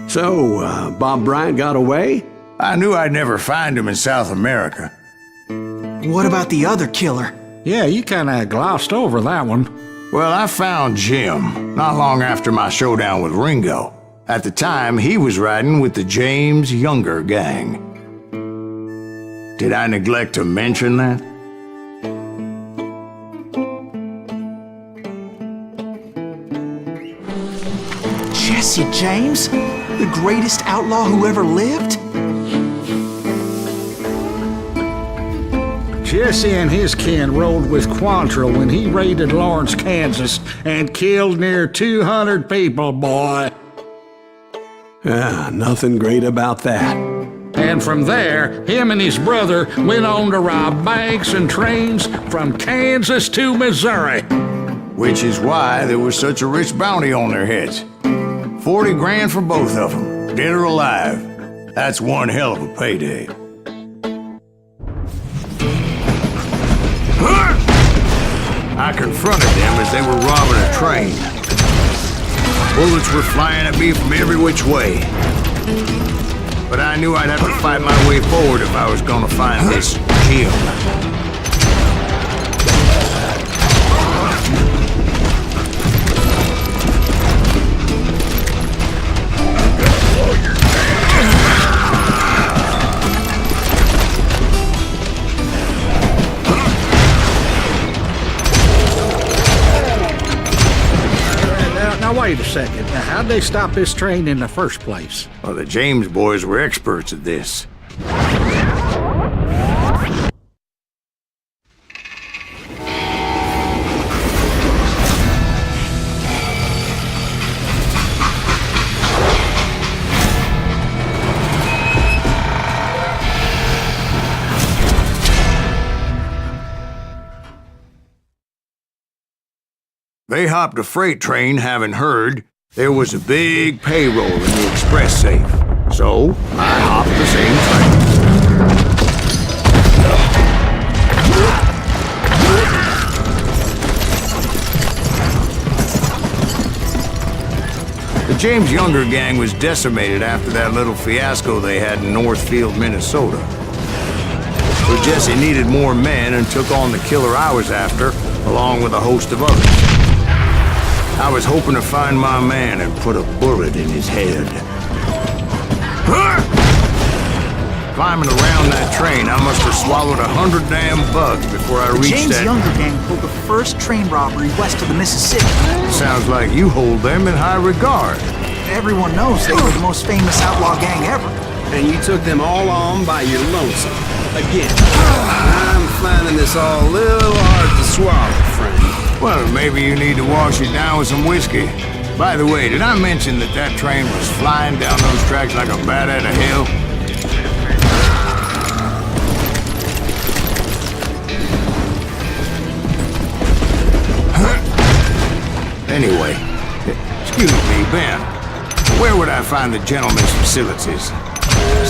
So, Bob Bryant got away? I knew I'd never find him in South America. What about the other killer? Yeah, you kinda glossed over that one. Well, I found Jim not long after my showdown with Ringo. At the time, he was riding with the James Younger gang. Did I neglect to mention that? Jesse James? The greatest outlaw who ever lived? Jesse and his kin rode with Quantrill when he raided Lawrence, Kansas, and killed near 200 people, boy. Nothing great about that. And from there, him and his brother went on to rob banks and trains from Kansas to Missouri. Which is why there was such a rich bounty on their heads. 40 grand for both of them, dead or alive. That's one hell of a payday. I confronted them as they were robbing a train. Bullets were flying at me from every which way. But I knew I'd have to fight my way forward if I was gonna find this Jim. Now wait a second. Now, how'd they stop this train in the first place? Well, the James boys were experts at this. They hopped a freight train having heard there was a big payroll in the express safe. So, I hopped the same train. The James Younger gang was decimated after that little fiasco they had in Northfield, Minnesota. So Jesse needed more men and took on the killer I was after, along with a host of others. I was hoping to find my man and put a bullet in his head. Climbing around that train, I must have swallowed 100 damn bugs before I reached James that... Younger gang pulled the first train robbery west of the Mississippi. Sounds like you hold them in high regard. Everyone knows they were the most famous outlaw gang ever. And you took them all on by your lonesome. Again, I'm finding this all a little hard to swallow, friend. Well, maybe you need to wash it down with some whiskey. By the way, did I mention that that train was flying down those tracks like a bat out of hell? Anyway, excuse me, Ben. Where would I find the gentleman's facilities?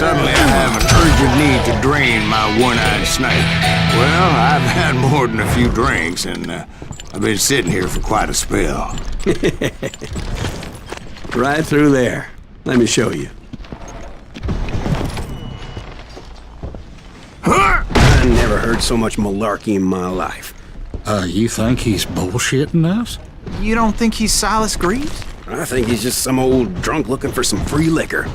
Suddenly I have an urgent need to drain my one-eyed snake. Well, I've had more than a few drinks, and I've been sitting here for quite a spell. Right through there. Let me show you. I never heard so much malarkey in my life. You think he's bullshitting us? You don't think he's Silas Greaves? I think he's just some old drunk looking for some free liquor.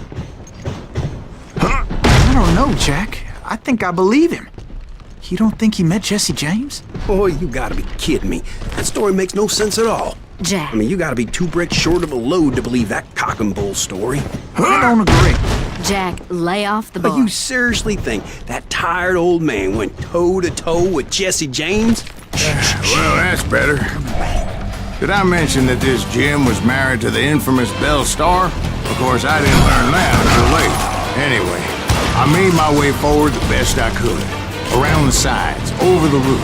I don't know, Jack. I think I believe him. You don't think he met Jesse James? Boy, you gotta be kidding me. That story makes no sense at all. Jack. I mean, you gotta be 2 bricks short of a load to believe that cock and bull story. I don't agree. Jack, lay off the But bar. you seriously think that tired old man went toe-to-toe with Jesse James? Well, that's better. Did I mention that this Jim was married to the infamous Belle Starr? Of course, I didn't learn that until late. Anyway, I made my way forward the best I could. Around the sides, over the roof.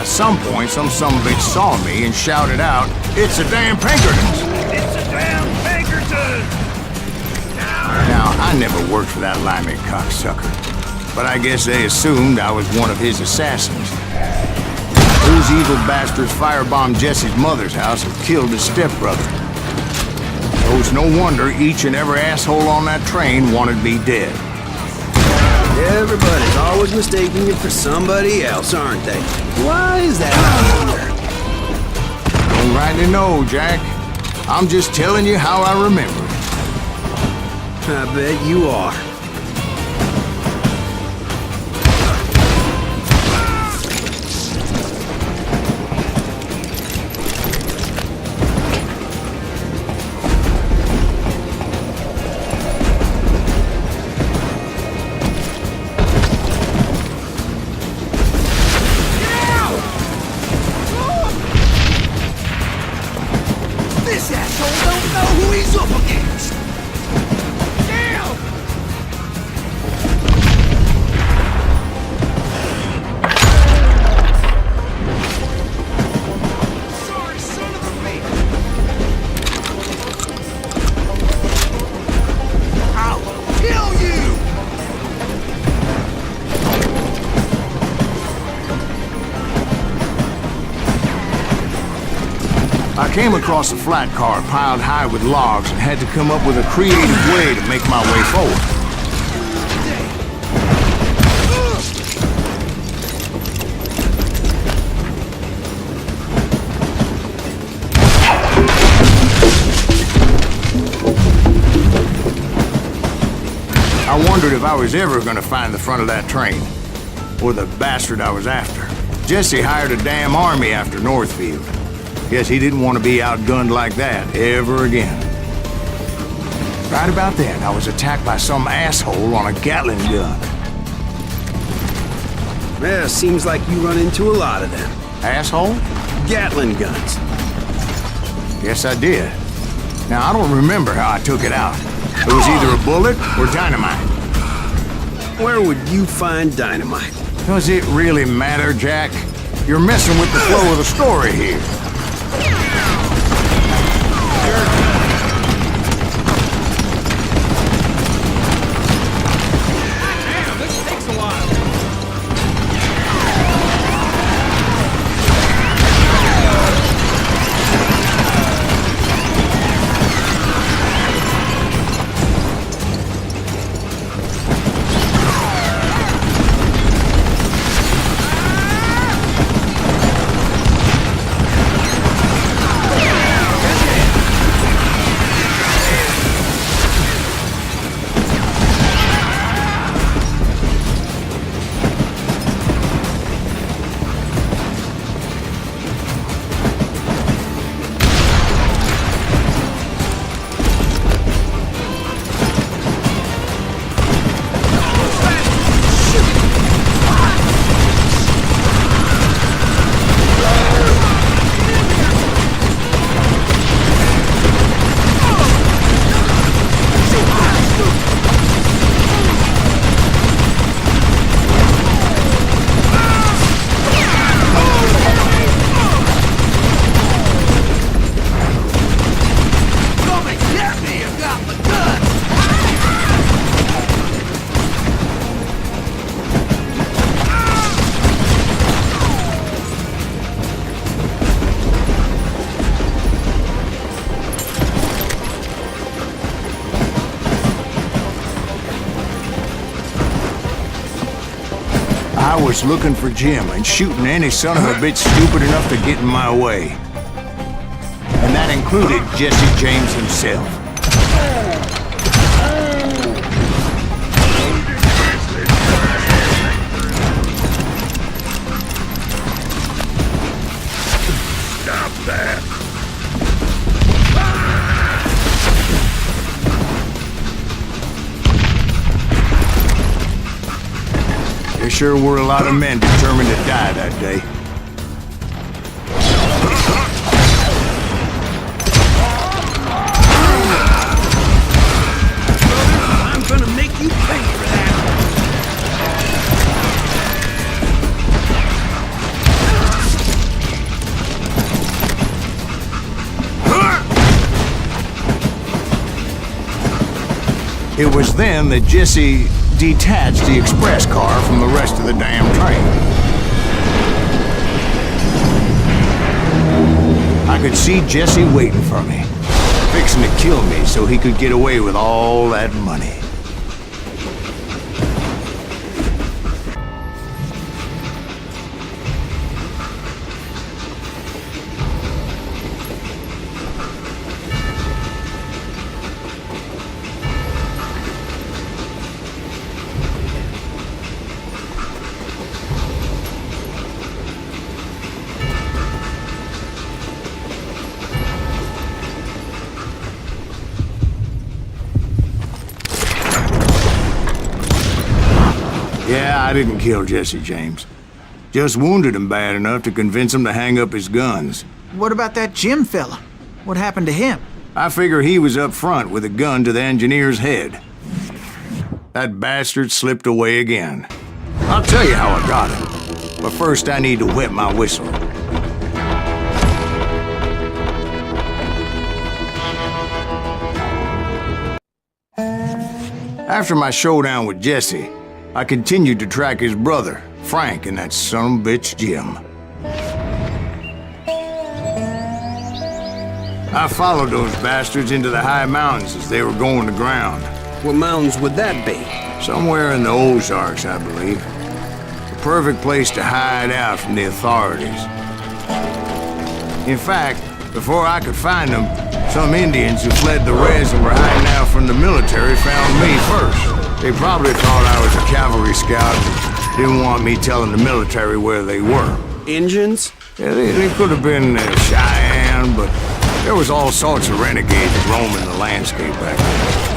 At some point, some sumbitch saw me and shouted out, "It's a damn Pinkertons!" It's a damn Pinkertons! Now, I never worked for that limey cocksucker, but I guess they assumed I was one of his assassins. Those evil bastards firebombed Jesse's mother's house and killed his stepbrother. So it's no wonder each and every asshole on that train wanted me dead. Everybody's always mistaking you for somebody else, aren't they? Why is that, I wonder? Don't rightly know, Jack. I'm just telling you how I remember it. I bet you are. This asshole don't know who he's up against! Damn! Sorry, son of a bitch! I'll kill you! I came across a flat car piled high with logs and had to come up with a creative way to make my way forward. I wondered if I was ever going to find the front of that train, or the bastard I was after. Jesse hired a damn army after Northfield. Guess he didn't want to be outgunned like that ever again. Right about then, I was attacked by some asshole on a Gatling gun. Yeah, seems like you run into a lot of them. Asshole? Gatling guns. Yes, I did. Now, I don't remember how I took it out. It was either a bullet or dynamite. Where would you find dynamite? Does it really matter, Jack? You're messing with the flow of the story here. I was looking for Jim and shooting any son of a bitch stupid enough to get in my way. And that included Jesse James himself. Stop that! There sure were a lot of men determined to die that day. I'm gonna make you pay for that. It was then that Jesse detached the express car from the rest of the damn train. I could see Jesse waiting for me. fixing to kill me so he could get away with all that money. Yeah, I didn't kill Jesse James. Just wounded him bad enough to convince him to hang up his guns. What about that Jim fella? What happened to him? I figure he was up front with a gun to the engineer's head. That bastard slipped away again. I'll tell you how I got him. But first I need to wet my whistle. After my showdown with Jesse, I continued to track his brother, Frank, and that sumbitch Jim. I followed those bastards into the high mountains as they were going to ground. What mountains would that be? Somewhere in the Ozarks, I believe. The perfect place to hide out from the authorities. In fact, before I could find them, some Indians who fled the res and were hiding out from the military found me first. They probably thought I was a cavalry scout and didn't want me telling the military where they were. Injuns? Yeah, they could have been Cheyenne, but there was all sorts of renegades roaming the landscape back then.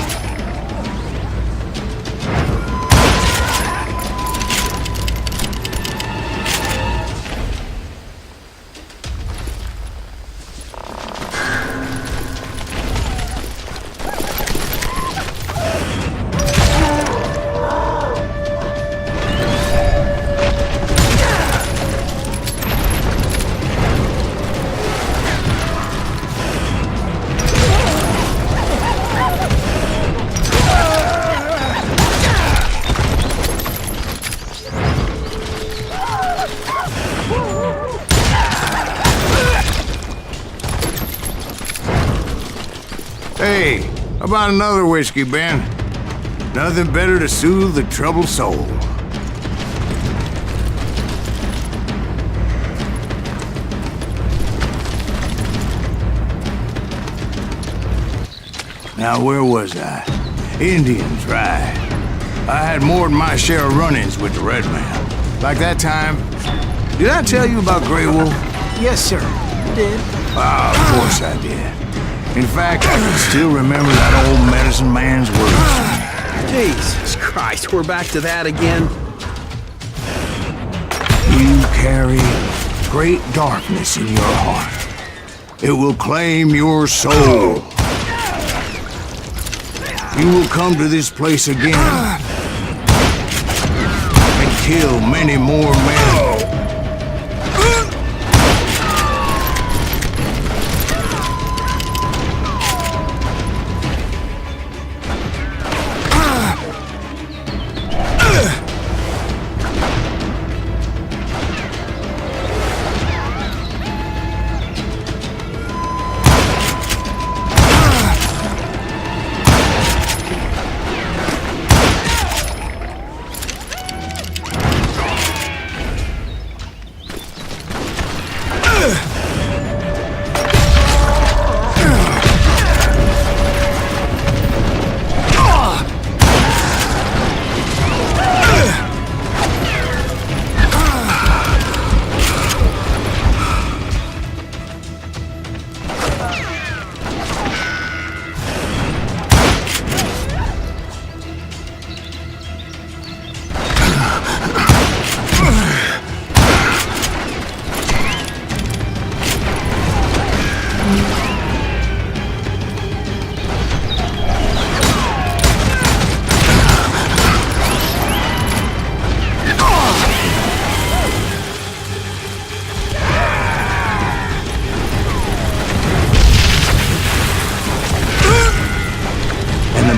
Hey, how about another whiskey, Ben? Nothing better to soothe the troubled soul. Now, where was I? Indians, right. I had more than my share of run-ins with the red man. Like that time... Did I tell you about Grey Wolf? Yes, sir. You did. Ah, of course I did. In fact, I can still remember that old medicine man's words. Jesus Christ, we're back to that again? You carry great darkness in your heart. It will claim your soul. You will come to this place again and kill many more men.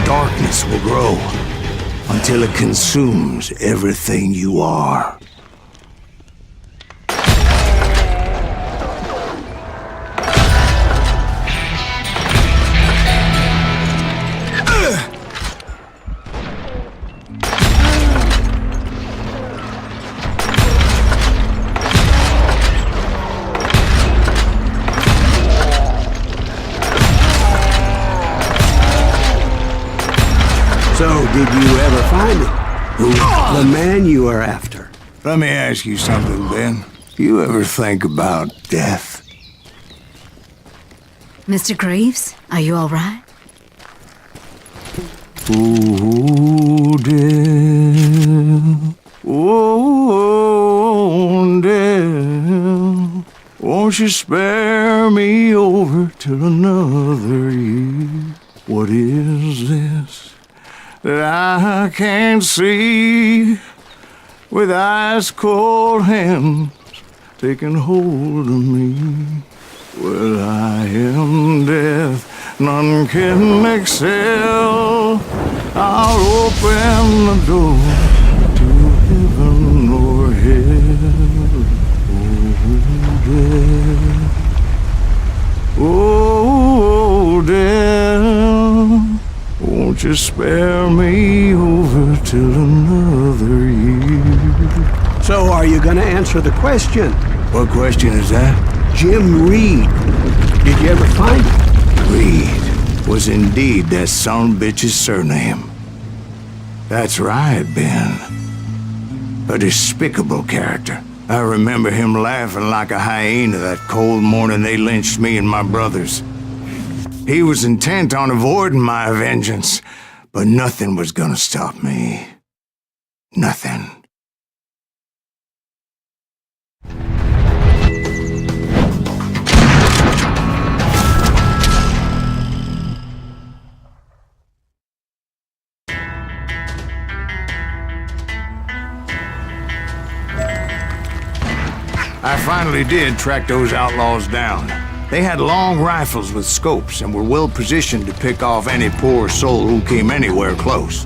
Darkness will grow until it consumes everything you are. Did you ever find it? Who? The man you are after. Let me ask you something, Ben. You ever think about death? Mr. Greaves, are you all right? Oh, death. Oh, death. Won't you spare me over till another year? What is this that I can't see with ice cold hands taking hold of me? Well, I am death, none can excel. I'll open the door to heaven or hell. Oh, death, won't you spare me over till another year? So are you gonna answer the question? What question is that? Jim Reed. Did you ever find him? Reed was indeed that son of a bitch's surname. That's right, Ben. A despicable character. I remember him laughing like a hyena that cold morning they lynched me and my brothers. He was intent on avoiding my vengeance, but nothing was gonna stop me. Nothing. I finally did track those outlaws down. They had long rifles with scopes and were well positioned to pick off any poor soul who came anywhere close.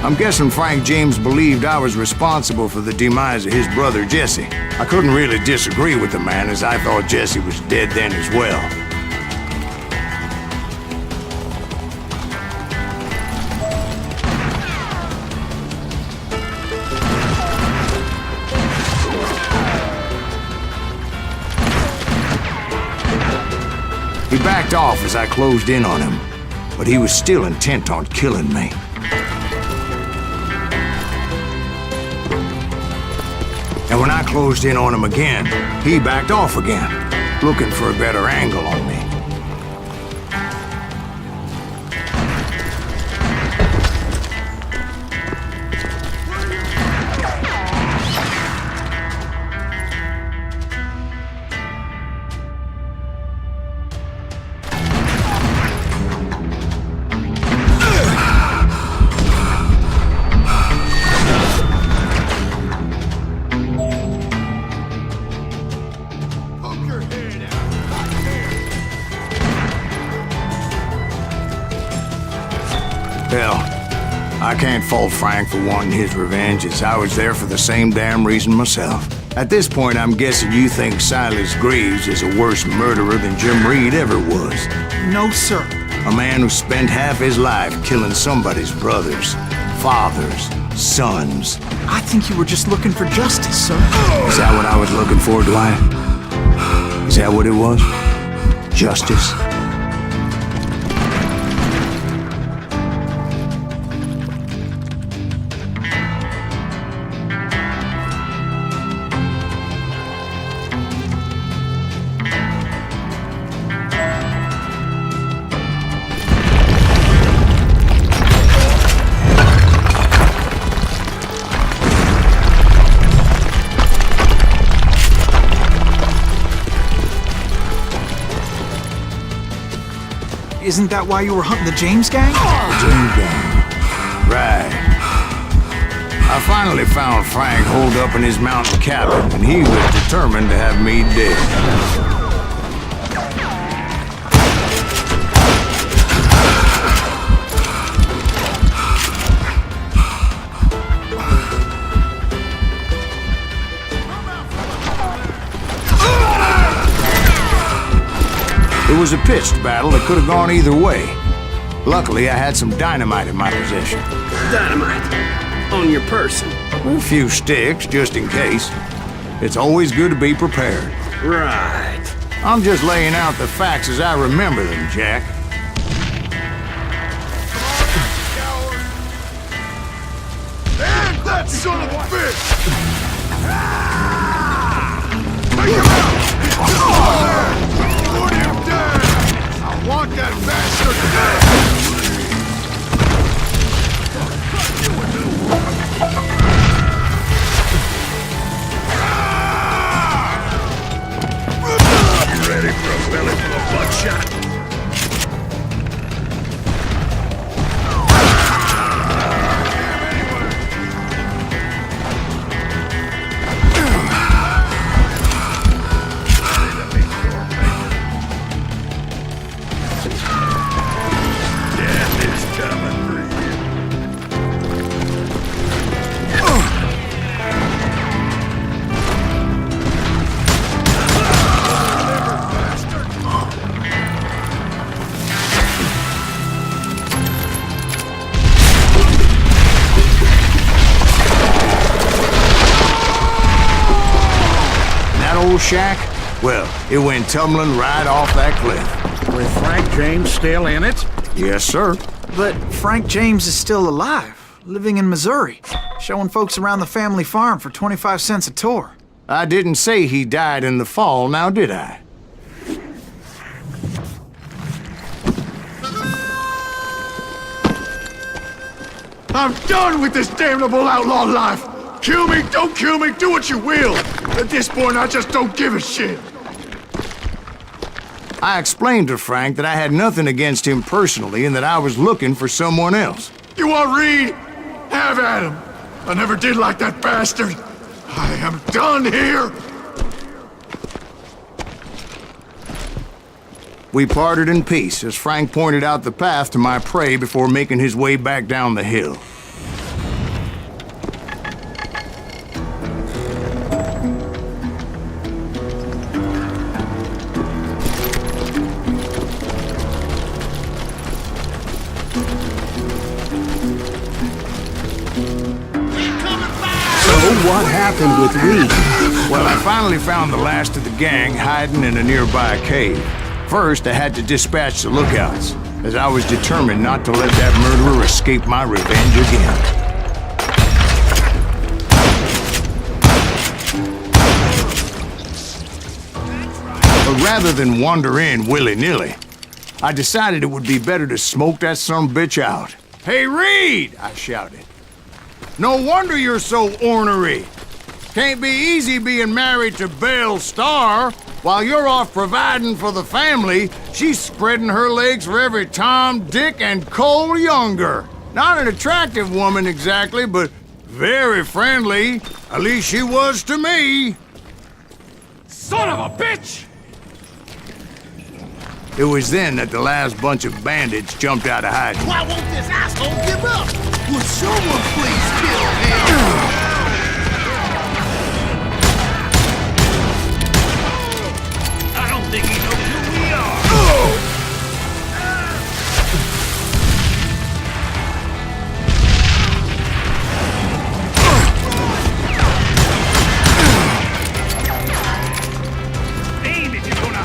I'm guessing Frank James believed I was responsible for the demise of his brother Jesse. I couldn't really disagree with the man, as I thought Jesse was dead then as well. He backed off as I closed in on him, but he was still intent on killing me. And when I closed in on him again, he backed off again, looking for a better angle on me. Hell, I can't fault Frank for wanting his revenge, as I was there for the same damn reason myself. At this point, I'm guessing you think Silas Greaves is a worse murderer than Jim Reed ever was. No, sir. A man who spent half his life killing somebody's brothers, fathers, sons. I think you were just looking for justice, sir. Is that what I was looking for, Dwight? Is that what it was? Justice? Isn't that why you were hunting the James gang? James gang. Right. I finally found Frank holed up in his mountain cabin, and he was determined to have me dead. It was a pitched battle that could have gone either way. Luckily, I had some dynamite in my possession. Dynamite. On your person. A few sticks, just in case. It's always good to be prepared. Right. I'm just laying out the facts as I remember them, Jack. And that son of a bitch! Take him out! Put him down! I want that bastard dead! You ready for a belly full of buckshot? Shack? Well, it went tumbling right off that cliff. With Frank James still in it? Yes, sir. But Frank James is still alive, living in Missouri, showing folks around the family farm for 25 cents a tour. I didn't say he died in the fall, now did I? I'm done with this damnable outlaw life! Kill me, don't kill me, do what you will! At this point, I just don't give a shit! I explained to Frank that I had nothing against him personally and that I was looking for someone else. You want Reed? Have at him! I never did like that bastard! I am done here! We parted in peace as Frank pointed out the path to my prey before making his way back down the hill. What happened with Reed? Well, I finally found the last of the gang hiding in a nearby cave. First, I had to dispatch the lookouts, as I was determined not to let that murderer escape my revenge again. But rather than wander in willy-nilly, I decided it would be better to smoke that sumbitch out. "Hey, Reed!" I shouted. "No wonder you're so ornery. Can't be easy being married to Belle Starr. While you're off providing for the family, she's spreading her legs for every Tom, Dick, and Cole Younger. Not an attractive woman exactly, but very friendly. At least she was to me." Son of a bitch! It was then that the last bunch of bandits jumped out of hiding. Why won't this asshole give up? Would someone please kill him? I don't think he knows who we are! Aim if you're gonna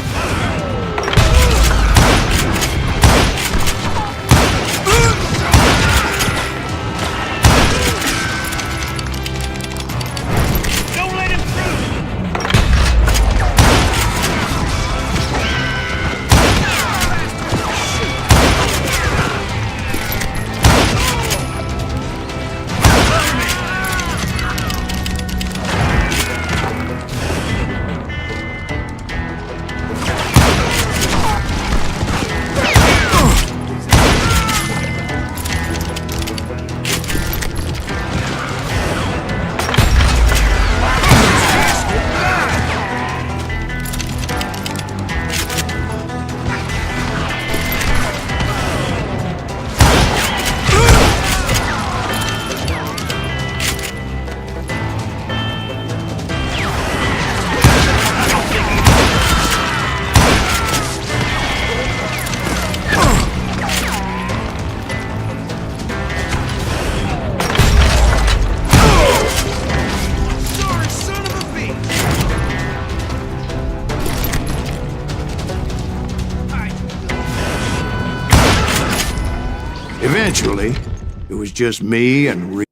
Eventually, it was just me and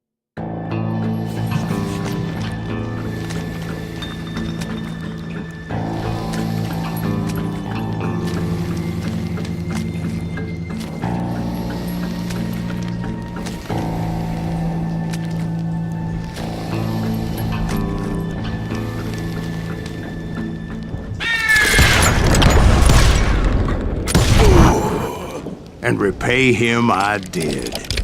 and repay him I did.